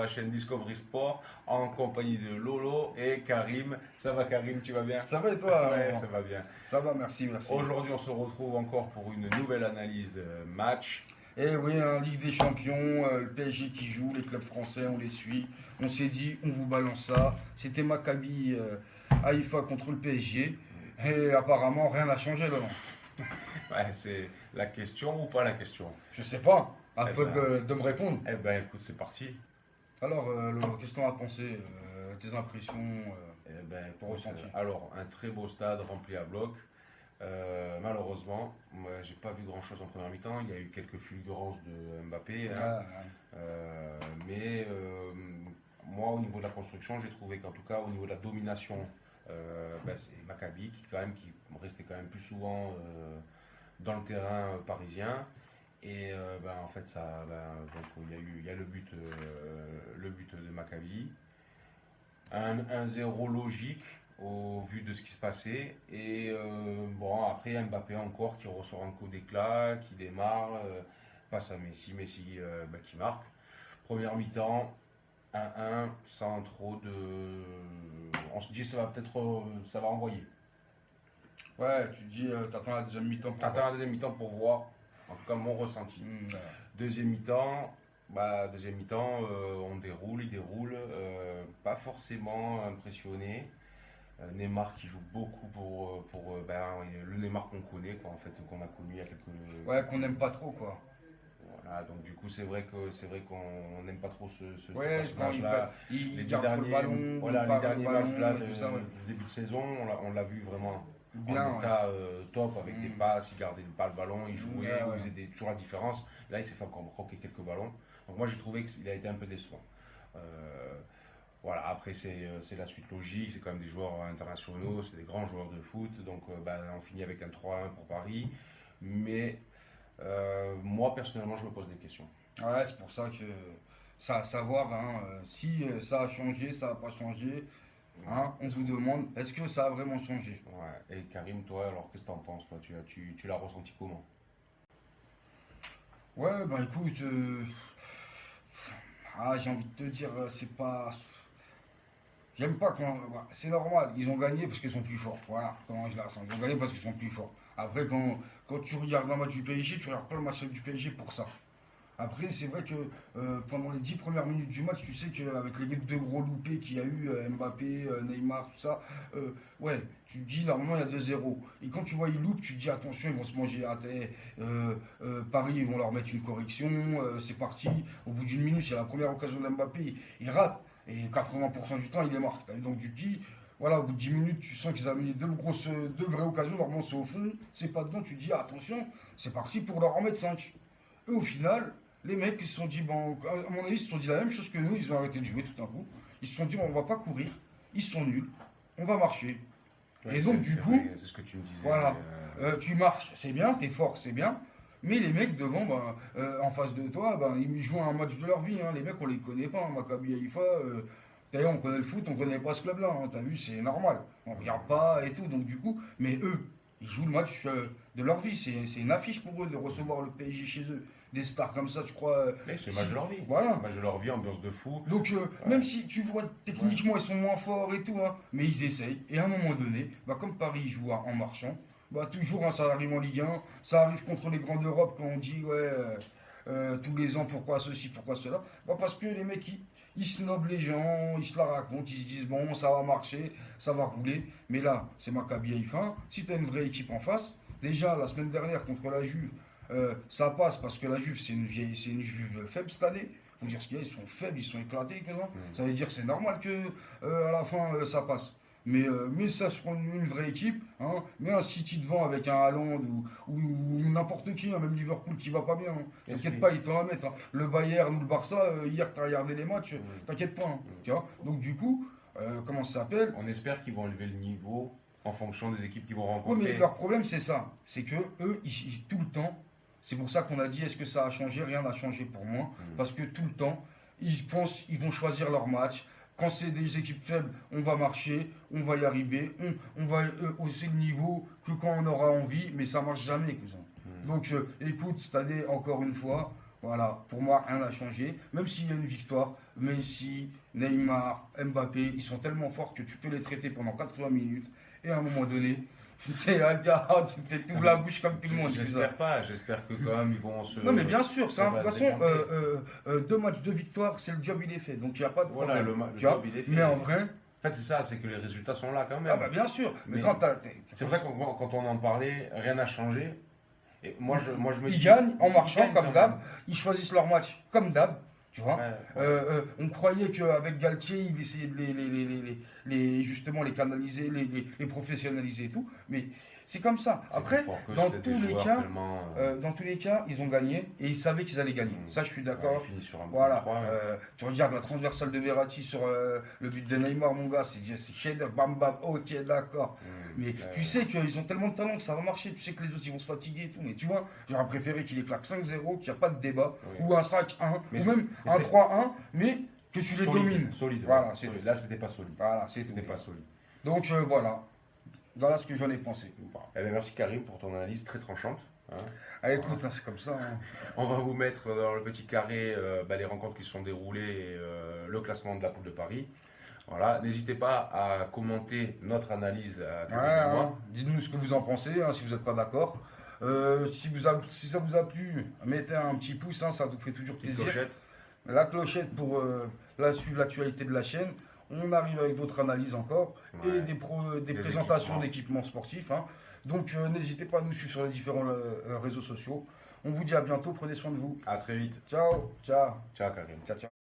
chaîne Discovery Sport en compagnie de Lolo et Karim. Ça va Karim, tu vas bien? Ça va et toi? Ouais, ça va bien. Ça va, merci, merci. Aujourd'hui, on se retrouve encore pour une nouvelle analyse de match. Et oui, en Ligue des Champions, le PSG qui joue, les clubs français, on les suit. On s'est dit, on vous balance ça. C'était Maccabi Haïfa contre le PSG. Et apparemment, rien n'a changé là. Ouais, c'est la question ou pas la question? Je sais pas, à Eh faute ben. de me répondre. Eh ben écoute, c'est parti. Alors, Lolo, qu'est-ce qu'on a pensé? Tes impressions, Eh ben, ton ressenti? alors, un très beau stade rempli à bloc. Malheureusement, moi, j'ai pas vu grand-chose en première mi-temps. Il y a eu quelques fulgurances de Mbappé, hein. Mais moi, au niveau de la construction, j'ai trouvé qu'en tout cas, au niveau de la domination, c'est Maccabi qui restait quand même plus souvent dans le terrain parisien. Et en fait, donc, il y a le but de Maccabi. Un 0 logique au vu de ce qui se passait. Et après Mbappé encore qui ressort un coup d'éclat, qui démarre, passe à Messi qui marque. Première mi-temps, 1-1, sans trop de. On se dit ça va envoyer. Ouais, tu te dis, t'attends la deuxième mi-temps pour Attends voir. la deuxième mi-temps pour voir, en tout cas mon ressenti. Voilà. Deuxième mi-temps, il déroule, pas forcément impressionné. Neymar qui joue beaucoup pour le Neymar qu'on connaît, quoi, en fait, qu'on a connu il y a quelques. Ouais, qu'on n'aime pas trop, quoi. Voilà, donc du coup c'est vrai qu'on n'aime pas trop ce Ouais, quand personnage-là. il Les garde le derniers, ballon, voilà, il les part le derniers ballon matchs là, et tout ça, ouais. du début de saison, on l'a vu vraiment Bien, en ouais. état top avec des Mm. passes, il gardait pas le ballon, il jouait, Ouais, ouais. il faisait toujours la différence. Là, il s'est fait encore croquer quelques ballons. Donc moi, j'ai trouvé qu'il a été un peu décevant. Euh, voilà, après, c'est la suite logique, c'est quand même des joueurs internationaux, c'est des grands joueurs de foot. Donc on finit avec un 3-1 pour Paris. Mais moi, personnellement, je me pose des questions. Ouais, c'est pour ça que ça à savoir hein, si ça a changé, ça n'a pas changé. Hein, on vous demande, est-ce que ça a vraiment changé? Ouais. Et Karim, toi, alors qu'est-ce que t'en penses, toi, tu l'as ressenti comment? Ouais, bah écoute, j'ai envie de te dire, c'est pas. J'aime pas quand. C'est normal, ils ont gagné parce qu'ils sont plus forts. Voilà, comment je la sens. Ils ont gagné parce qu'ils sont plus forts. Après, quand tu regardes un match du PSG, tu regardes pas le match du PSG pour ça. Après, c'est vrai que pendant les 10 premières minutes du match, tu sais qu'avec les deux gros loupés qu'il y a eu, Mbappé, Neymar, tout ça, ouais, tu te dis normalement il y a 2-0. Et quand tu vois ils loupent, tu te dis attention, ils vont se manger à terre. Paris, ils vont leur mettre une correction, c'est parti. Au bout d'une minute, c'est la première occasion d'Mbappé, il rate. Et 80% du temps, il est marque. Donc tu te dis, voilà, au bout de 10 minutes, tu sens qu'ils avaient mis deux vraies occasions. Normalement, c'est au fond, c'est pas dedans. Tu te dis attention, c'est parti pour leur en mettre 5. Et au final, les mecs, ils se sont dit, bon, à mon avis, ils se sont dit la même chose que nous, ils ont arrêté de jouer tout d'un coup. Ils se sont dit, on va pas courir, ils sont nuls, on va marcher. Ouais, Et donc, du coup, vrai, c'est ce que tu me disais. voilà, mais, tu marches, c'est bien, t'es fort, c'est bien. Mais les mecs devant, en face de toi, ils jouent un match de leur vie. Hein. Les mecs, on les connaît pas. Hein. Maccabi Haïfa, d'ailleurs, on connaît le foot, on connaît pas ce club-là. Hein. T'as vu, c'est normal. On regarde pas et tout. Donc, du coup, mais eux, ils jouent le match de leur vie. C'est une affiche pour eux de recevoir le PSG chez eux. Des stars comme ça, tu crois. c'est le match de leur vie. Voilà. Le match de leur vie, ambiance de fou. Donc, même si tu vois techniquement ils sont moins forts et tout, hein, mais ils essayent. Et à un moment donné, comme Paris joue en marchant, toujours hein, ça arrive en Ligue 1, ça arrive contre les grands d'Europe quand on dit ouais, tous les ans pourquoi ceci, pourquoi cela. Parce que les mecs ils snobent les gens, ils se la racontent, ils se disent bon ça va marcher, ça va rouler. Mais là, c'est Maccabi Haïfa. Si tu as une vraie équipe en face, déjà la semaine dernière contre la Juve, ça passe parce que la Juve c'est une Juve faible cette année. Faut dire ce qu'il y a, ils sont faibles, ils sont éclatés. Ça veut dire que c'est normal que à la fin ça passe. Mais ça sur une vraie équipe, hein, mais un City devant avec un Haaland ou n'importe qui, hein, même Liverpool qui va pas bien. Hein. T'inquiète pas, ils t'en mettre. Hein. Le Bayern ou le Barça, hier tu as regardé les matchs, t'inquiète pas. Hein, tu vois. Donc du coup, comment ça s'appelle? On espère qu'ils vont élever le niveau en fonction des équipes qu'ils vont Oui, rencontrer. mais leur problème c'est ça, c'est que eux, tout le temps, c'est pour ça qu'on a dit est-ce que ça a changé? Rien n'a changé pour moi, parce que tout le temps, ils pensent, ils vont choisir leur match. Quand c'est des équipes faibles, on va marcher, on va y arriver, on va hausser le niveau que quand on aura envie, mais ça marche jamais, cousin. Donc écoute, cette année, encore une fois, Voilà, pour moi, rien n'a changé. Même s'il y a une victoire, Messi, Neymar, Mbappé, ils sont tellement forts que tu peux les traiter pendant 80 minutes. Et à un moment donné, tu ouvres la bouche comme tout le monde. J'espère pas, j'espère que quand même ils vont se. Non, mais bien sûr, ça, de toute façon, décanter. 2 matchs, 2 victoires, c'est le job, il est fait. Donc il n'y a pas de Voilà, problème. le Tu vois. job, il est fait. Mais en vrai, En fait, c'est ça, c'est que les résultats sont là quand même. ah bah bien sûr. Mais Mais quand c'est vrai que quand on en parlait, rien n'a changé. Et moi, je me ils dis. gagnent en ils marchant gagnent comme quand d'hab, même. ils choisissent leur match comme d'hab, tu vois. Ouais, ouais. On croyait qu'avec Galtier, il essayait de justement les canaliser, les professionnaliser et tout, mais c'est comme ça. C'est Après, plus fort que dans c'était tous des les joueurs cas, tellement, dans tous les cas, ils ont gagné et ils savaient qu'ils allaient gagner. Mm. Ça, je suis ouais, d'accord. ils finissent sur un bon Voilà, 3, tu regardes la transversale de Verratti sur le but de Neymar, mon gars, c'est chef-d'œuvre, bam bam, ok, d'accord. Mais tu sais qu'ils ont tellement de talent que ça va marcher, tu sais que les autres ils vont se fatiguer et tout. Mais tu vois, j'aurais préféré qu'il les claque 5-0, qu'il n'y a pas de débat, Oui. ou un 5-1, Mais ou même mais un c'était 3-1, mais que tu les domines. Solide. Voilà, Ouais, c'est solide. tout. Là, c'était pas solide. Voilà, c'est C'était tout. pas solide. Donc voilà. Voilà ce que j'en ai pensé. Eh bien, merci Karim pour ton analyse très tranchante. Hein. Ah, écoute, hein, c'est comme ça. Hein. On va vous mettre dans le petit carré les rencontres qui se sont déroulées et le classement de la Coupe de Paris. Voilà, n'hésitez pas à commenter notre analyse à tous Ouais, les mois. hein. Dites-nous ce que vous en pensez, hein, si vous n'êtes pas d'accord. Si ça vous a plu, mettez un petit pouce, hein, ça nous fait toujours Petite plaisir. clochette. La clochette pour suivre l'actualité de la chaîne. On arrive avec d'autres analyses encore et Ouais. des Des présentations équipements. d'équipements sportifs. Hein. Donc n'hésitez pas à nous suivre sur les différents réseaux sociaux. On vous dit à bientôt, prenez soin de vous. À très vite. Ciao, ciao, Ciao Karim. ciao, ciao.